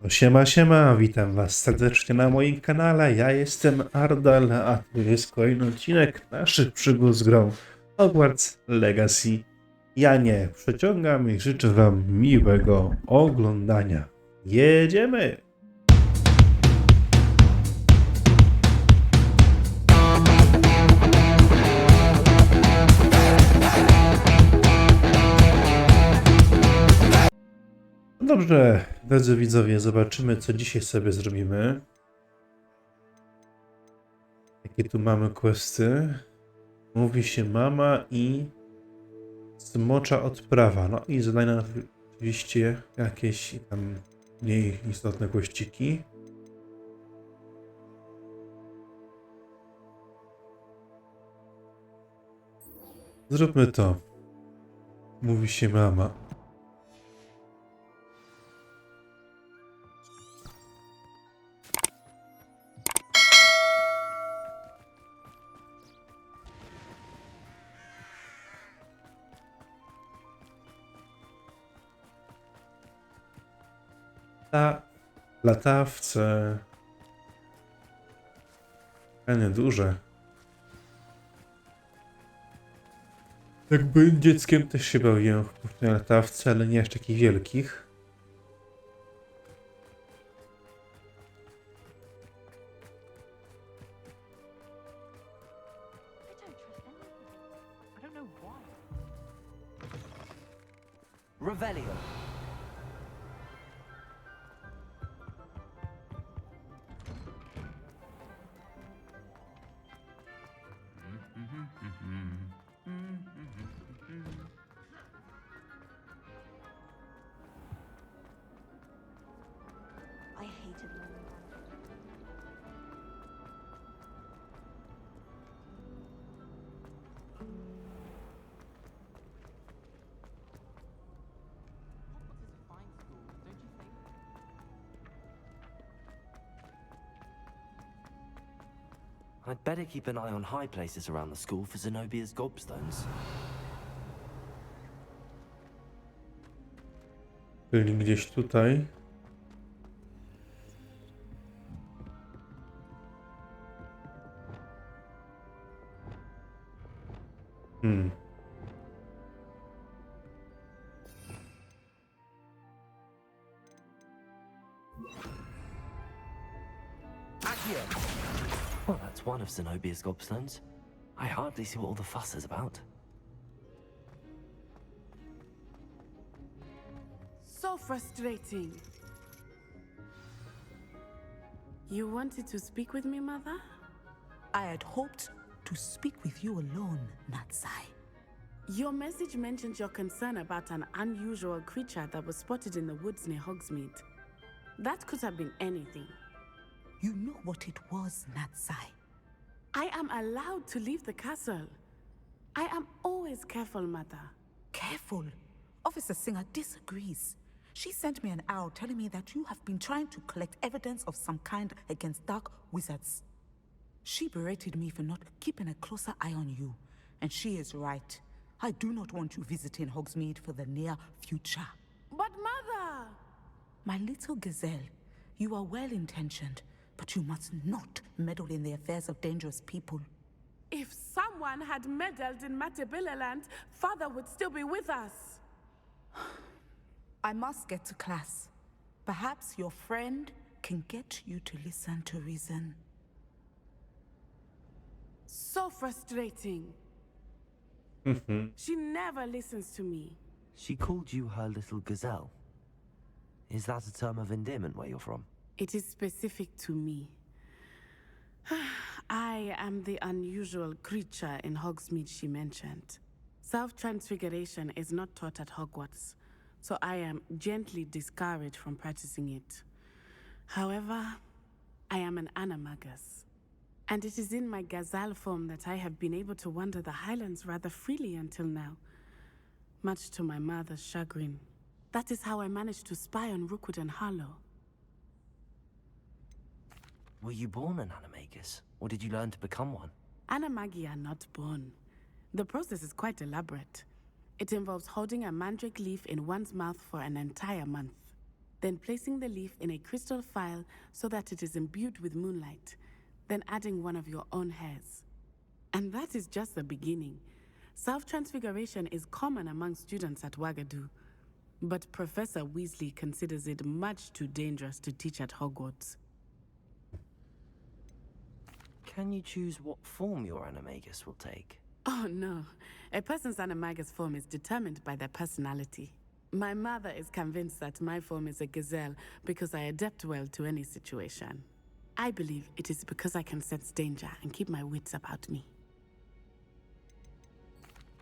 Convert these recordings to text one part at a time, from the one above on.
No siema, siema, witam was serdecznie na moim kanale, ja jestem Ardal, a to jest kolejny odcinek naszych przygód z grą Hogwarts Legacy. Ja nie przeciągam i życzę wam miłego oglądania. Jedziemy! Dobrze, drodzy widzowie, zobaczymy, co dzisiaj sobie zrobimy. Jakie tu mamy questy? Mówi się mama i smocza odprawa. No i zadania oczywiście jakieś tam mniej istotne questyki. Zróbmy to. Mówi się mama. Latawce. Nie duże. Jak byłem dzieckiem, też się bawiłem w latawce, ale nie aż takich wielkich. Revelio. I hated learning math. Hogwarts is a fine school, don't you think? I'd better keep an eye on high places around the school for Zenobia's gobstones. Byli gdzieś tutaj. Well, that's one of Zenobia's gobstones. I hardly see what all the fuss is about. So frustrating. You wanted to speak with me, Mother? I had hoped to speak with you alone, Natsai. Your message mentioned your concern about an unusual creature that was spotted in the woods near Hogsmeade. That could have been anything. You know what it was, Natsai. I am allowed to leave the castle. I am always careful, Mother. Careful. Officer Singer disagrees. She sent me an owl telling me that you have been trying to collect evidence of some kind against dark wizards. She berated me for not keeping a closer eye on you. And she is right. I do not want you visiting Hogsmeade for the near future. But, Mother! My little gazelle, you are well-intentioned, but you must not meddle in the affairs of dangerous people. If someone had meddled in Matabeleland, Father would still be with us. I must get to class. Perhaps your friend can get you to listen to reason. So frustrating. She never listens to me. She called you her little gazelle. Is that a term of endearment where you're from? It is specific to me. I am the unusual creature in Hogsmeade she mentioned. Self-transfiguration is not taught at Hogwarts, so I am gently discouraged from practicing it. However, I am an animagus, and it is in my gazelle form that I have been able to wander the Highlands rather freely until now, much to my mother's chagrin. That is how I managed to spy on Rookwood and Harlow. Were you born an animagus, or did you learn to become one? Animagi are not born. The process is quite elaborate. It involves holding a mandrake leaf in one's mouth for an entire month. then placing the leaf in a crystal phial so that it is imbued with moonlight, then adding one of your own hairs. And that is just the beginning. Self-transfiguration is common among students at Wagadu, but Professor Weasley considers it much too dangerous to teach at Hogwarts. Can you choose what form your animagus will take? Oh no, a person's animagus form is determined by their personality. My mother is convinced that my form is a gazelle because I adapt well to any situation. I believe it is because I can sense danger and keep my wits about me.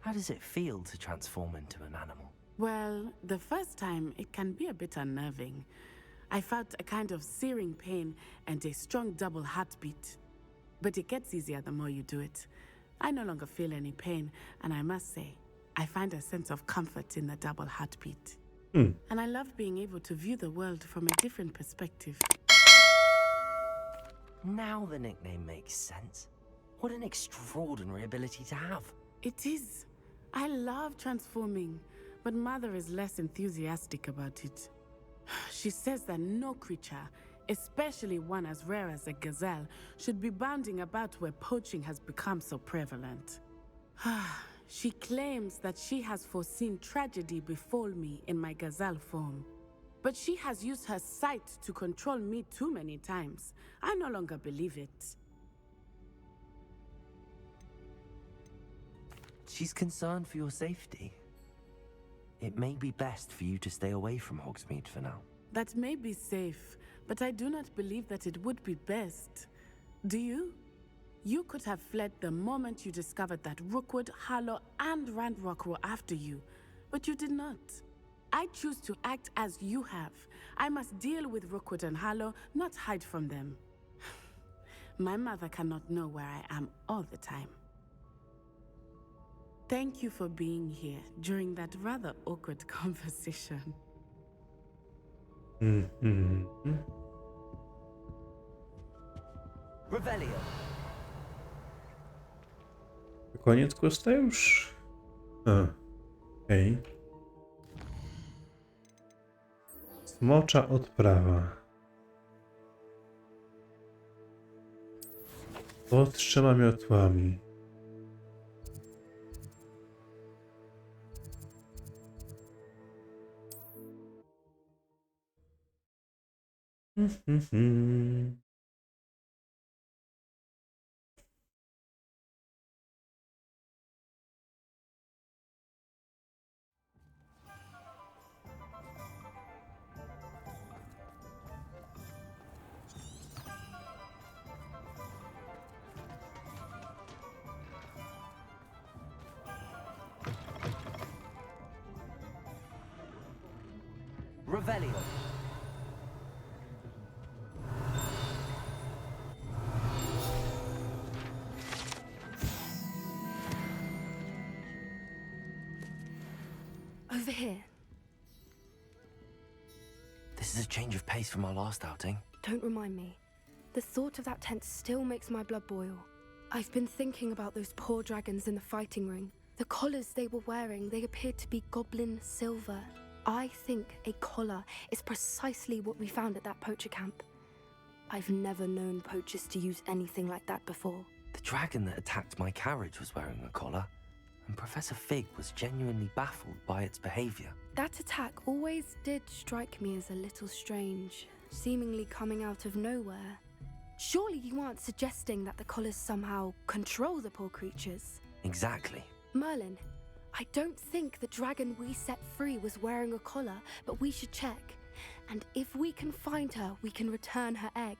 How does it feel to transform into an animal? Well, the first time it can be a bit unnerving. I felt a kind of searing pain and a strong double heartbeat. But it gets easier the more you do it. I no longer feel any pain, and I must say, I find a sense of comfort in the double heartbeat. And I love being able to view the world from a different perspective. Now the nickname makes sense. What an extraordinary ability to have. It is. I love transforming, but Mother is less enthusiastic about it. She says that no creature, especially one as rare as a gazelle, should be bounding about where poaching has become so prevalent. She claims that she has foreseen tragedy befall me in my gazelle form. But she has used her sight to control me too many times. I no longer believe it. She's concerned for your safety. It may be best for you to stay away from Hogsmeade for now. That may be safe, but I do not believe that it would be best. Do you? You could have fled the moment you discovered that Rookwood, Harlow, and Ranrock were after you, but you did not. I choose to act as you have. I must deal with Rookwood and Harlow, not hide from them. My mother cannot know where I am all the time. Thank you for being here during that rather awkward conversation. Revelio. Koniec questa już? Okej. Smocza odprawa. Pod 3 miotłami. Revelio. Over here. This is a change of pace from our last outing. Don't remind me. The thought of that tent still makes my blood boil. I've been thinking about those poor dragons in the fighting ring. The collars they were wearing, they appeared to be goblin silver. I think a collar is precisely what we found at that poacher camp. I've never known poachers to use anything like that before. The dragon that attacked my carriage was wearing a collar, and Professor Fig was genuinely baffled by its behavior. That attack always did strike me as a little strange, seemingly coming out of nowhere. Surely you aren't suggesting that the collars somehow control the poor creatures? Exactly. Merlin, I don't think the dragon we set free was wearing a collar, but we should check. And if we can find her, we can return her egg.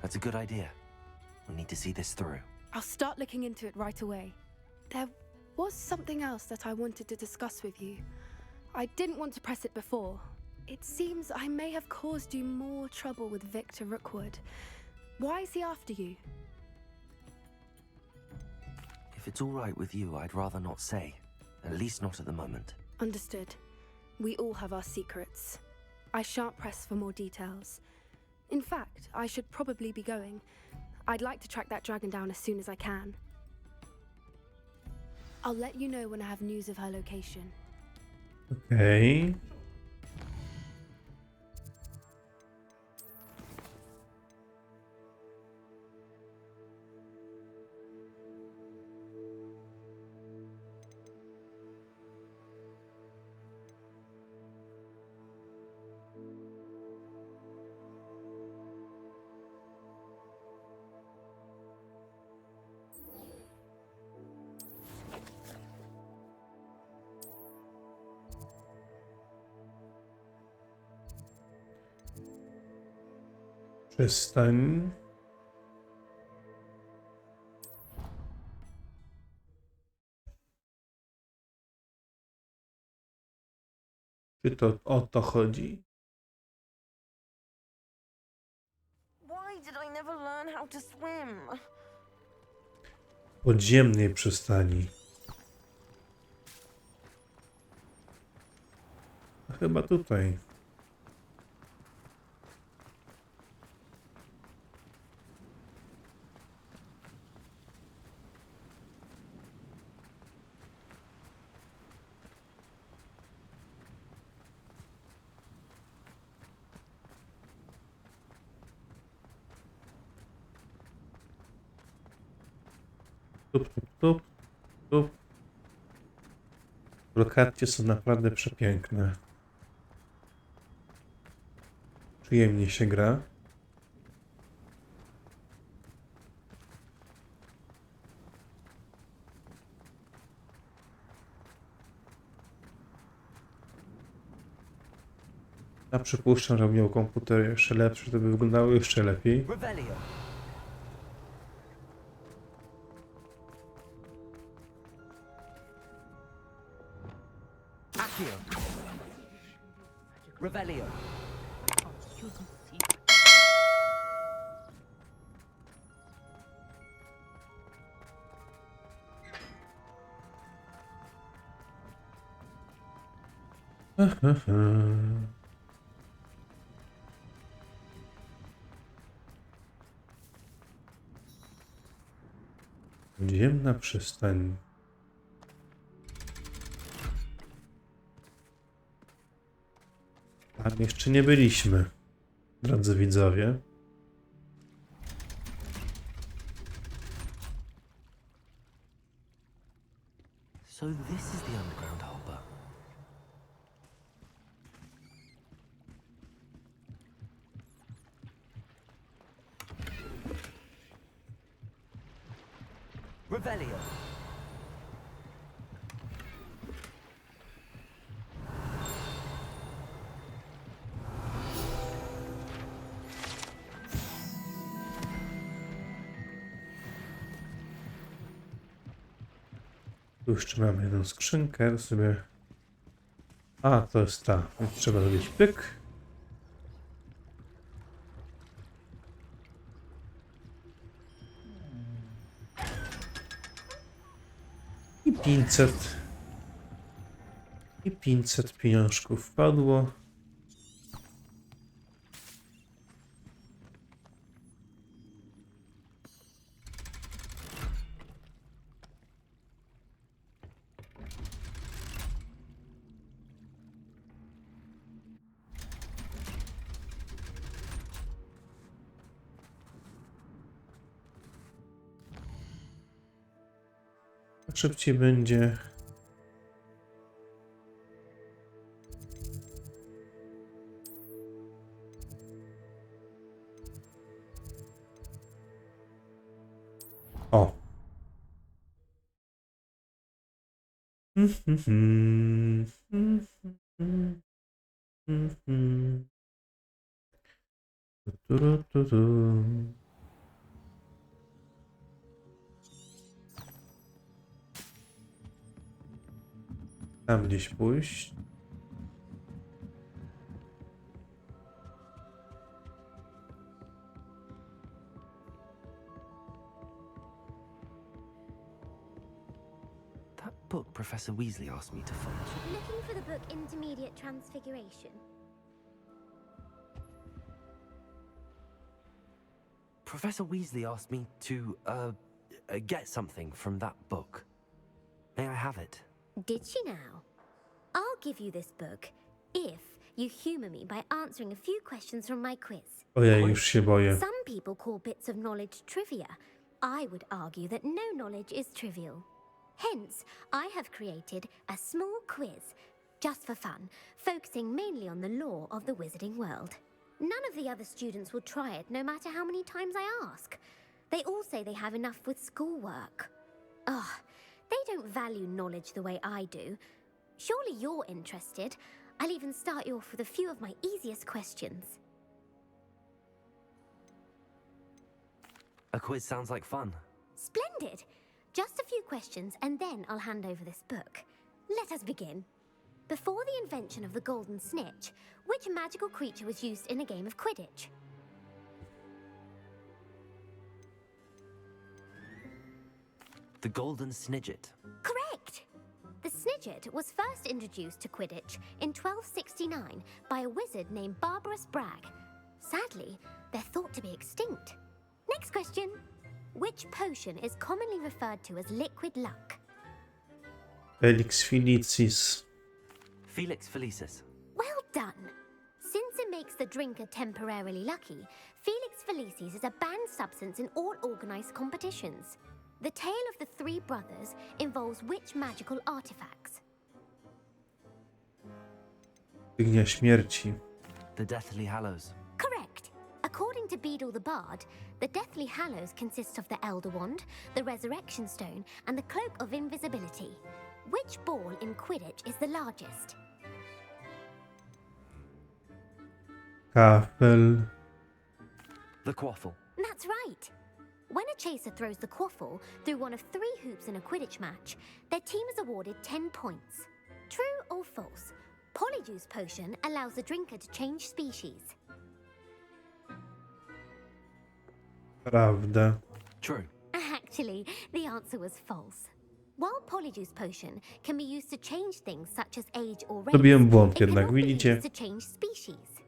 That's a good idea. We need to see this through. I'll start looking into it right away. There was something else that I wanted to discuss with you. I didn't want to press it before. It seems I may have caused you more trouble with Victor Rookwood. Why is he after you? If it's all right with you, I'd rather not say. At least not at the moment. Understood. We all have our secrets. I shan't press for more details. In fact, I should probably be going. I'd like to track that dragon down as soon as I can. I'll let you know when I have news of her location. Okej. Przystań. Czy to o to chodzi? Why did I never learn how to swim? Podziemnej przystani. A chyba tutaj. Tup, tup, tup, tup. Lokacje są naprawdę przepiękne. Przyjemnie się gra. Ja przypuszczam, że miał komputer jeszcze lepszy, to by wyglądało jeszcze lepiej. Revelio. Accio. Revelio. Podziemna przystań. Tam jeszcze nie byliśmy, drodzy widzowie. So this is the underground harbor. Revelio. Tu jeszcze mamy jedną skrzynkę, to sobie... A, to jest ta, więc trzeba zrobić pyk. I 500. I 500 pieniążków wpadło. Szybciej będzie. O. Tam gdzieś pójść. That book Professor Weasley asked me to find. Looking for the book Intermediate Transfiguration. Professor Weasley asked me to get something from that book. May I have it? Did she now? I'll give you this book if you humour me by answering a few questions from my quiz. Ojej, już się boję. Some people call bits of knowledge trivia. I would argue that no knowledge is trivial. Hence, I have created a small quiz, just for fun, focusing mainly on the lore of the wizarding world. None of the other students will try it, no matter how many times I ask. They all say they have enough with schoolwork. Ugh, they don't value knowledge the way I do. Surely you're interested. I'll even start you off with a few of my easiest questions. A quiz sounds like fun. Splendid! Just a few questions, and then I'll hand over this book. Let us begin. Before the invention of the golden snitch, which magical creature was used in a game of Quidditch? The Golden Snidget. Correct! The Snidget was first introduced to Quidditch in 1269 by a wizard named Barbarous Bragg. Sadly, they're thought to be extinct. Next question. Which potion is commonly referred to as liquid luck? Felix Felicis. Felix Felicis. Well done! Since it makes the drinker temporarily lucky, Felix Felicis is a banned substance in all organized competitions. The tale of the three brothers involves which magical artifacts? Dnia śmierci. The Deathly Hallows. Correct. According to Beadle the Bard, the Deathly Hallows consists of the Elder Wand, the Resurrection Stone, and the Cloak of Invisibility. Which ball in Quidditch is the largest? Kafel. The Quaffle. That's right. When a chaser throws the quaffle through one of 3 hoops in a Quidditch match, their team is awarded 10 points. True or false? Polyjuice potion allows the drinker to change species. Prawda. True. Actually, the answer was false. While Polyjuice potion can be used to change things such as age or race, Zrobiłem błąd it jednak, cannot be widzicie? used to change species.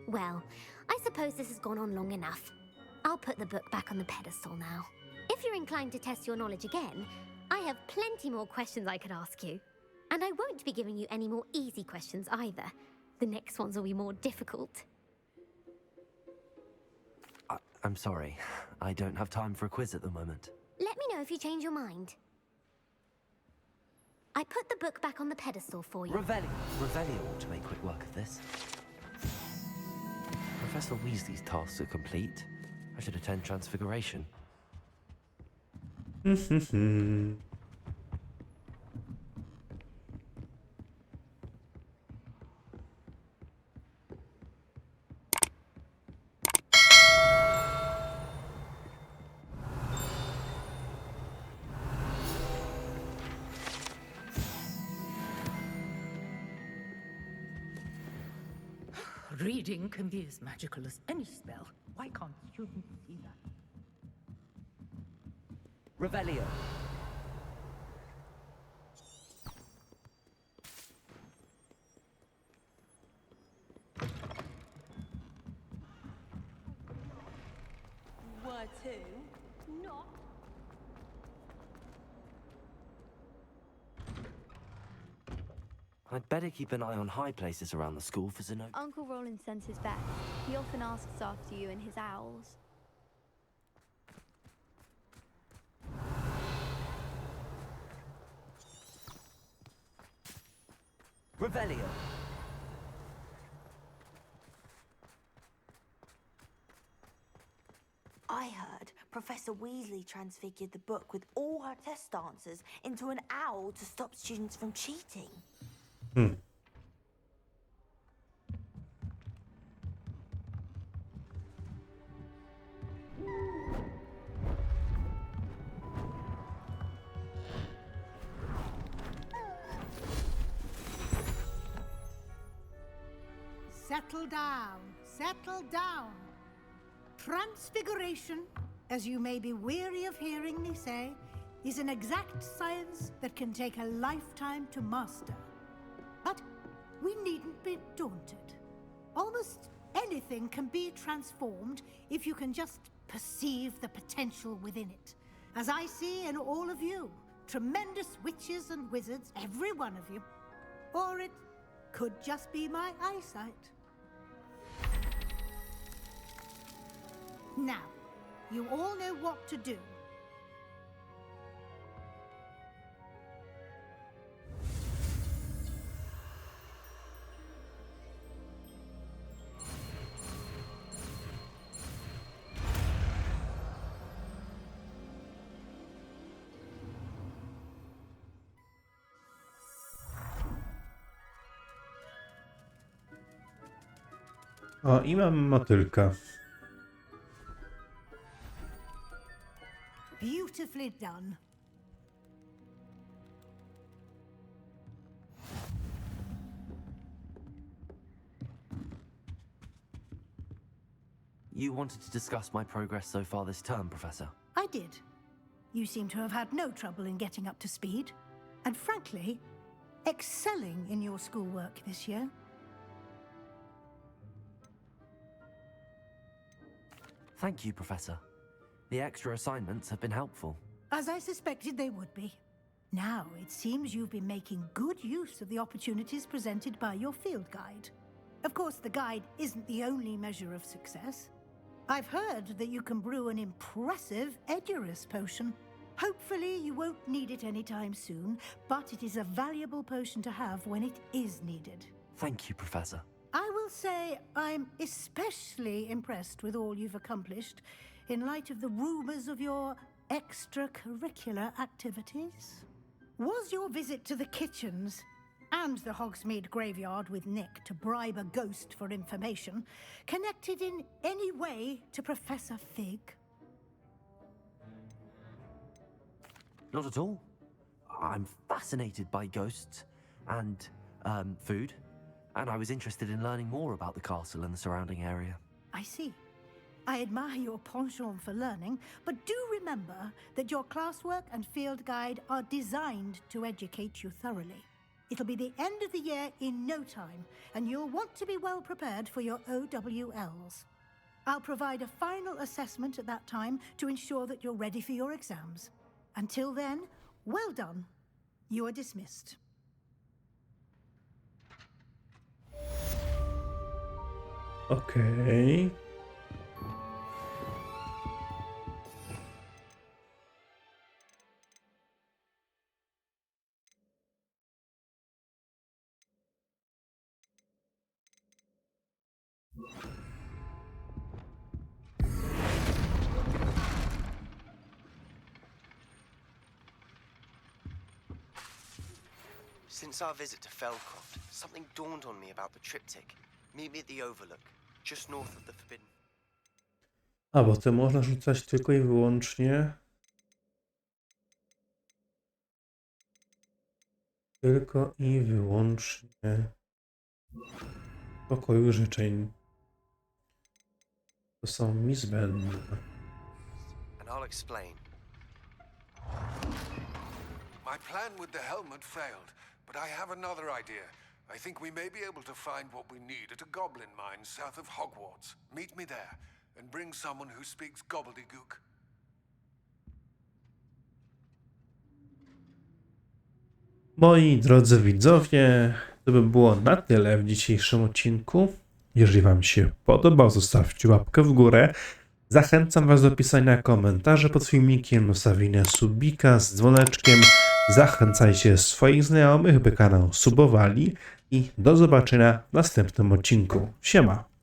Well, I suppose this has gone on long enough. I'll put the book back on the pedestal now. If you're inclined to test your knowledge again, I have plenty more questions I could ask you. And I won't be giving you any more easy questions either. The next ones will be more difficult. I'm sorry. I don't have time for a quiz at the moment. Let me know if you change your mind. I put the book back on the pedestal for you. Revelio ought to make quick work of this. Professor Weasley's tasks are complete. I should attend Transfiguration. Reading can be as magical as any spell. Why can't students see that? Revelio. Were to, not. I'd better keep an eye on high places around the school for Zenobia. Uncle Roland sends his best. He often asks after you and his owls. Revelio. I heard Professor Weasley transfigured the book with all her test answers into an owl to stop students from cheating. Settle down, settle down. Transfiguration, as you may be weary of hearing me say, is an exact science that can take a lifetime to master. But we needn't be daunted. Almost anything can be transformed if you can just perceive the potential within it. As I see in all of you, tremendous witches and wizards, every one of you. Or it could just be my eyesight. Now, you all know what to do. O, i mam motylka. Beautifully done. You wanted to discuss my progress so far this term, Professor? I did. You seem to have had no trouble in getting up to speed, and frankly, excelling in your schoolwork this year. Thank you, Professor. The extra assignments have been helpful. As I suspected they would be. Now, it seems you've been making good use of the opportunities presented by your field guide. Of course, the guide isn't the only measure of success. I've heard that you can brew an impressive Edurus potion. Hopefully, you won't need it anytime soon, but it is a valuable potion to have when it is needed. Thank you, Professor. I will say I'm especially impressed with all you've accomplished in light of the rumors of your extracurricular activities. Was your visit to the kitchens and the Hogsmeade graveyard with Nick to bribe a ghost for information connected in any way to Professor Fig? Not at all. I'm fascinated by ghosts and food, and I was interested in learning more about the castle and the surrounding area. I see. I admire your penchant for learning, but do remember that your classwork and field guide are designed to educate you thoroughly. It'll be the end of the year in no time, and you'll want to be well prepared for your OWLs. I'll provide a final assessment at that time to ensure that you're ready for your exams. Until then, well done. You are dismissed. Okej. Since our visit to Feldcroft, something dawned on me about the triptych. Meet me at the Overlook, just north of the Forbidden. A, bo te można rzucać tylko i wyłącznie. Tylko i wyłącznie w pokoju życzeń. To są niezbędne. And I'll explain. My plan with the helmet failed, but I have another idea. I think we may be able to find what we need at a goblin mine south of Hogwarts. Meet me there, and bring someone who speaks gobbledygook. Moi drodzy widzowie, to by było na tyle w dzisiejszym odcinku. Jeżeli Wam się podobał, zostawcie łapkę w górę. Zachęcam Was do pisania komentarzy pod filmikiem, zostawienia subika z dzwoneczkiem. Zachęcajcie swoich znajomych, by kanał subowali i do zobaczenia w następnym odcinku. Siema!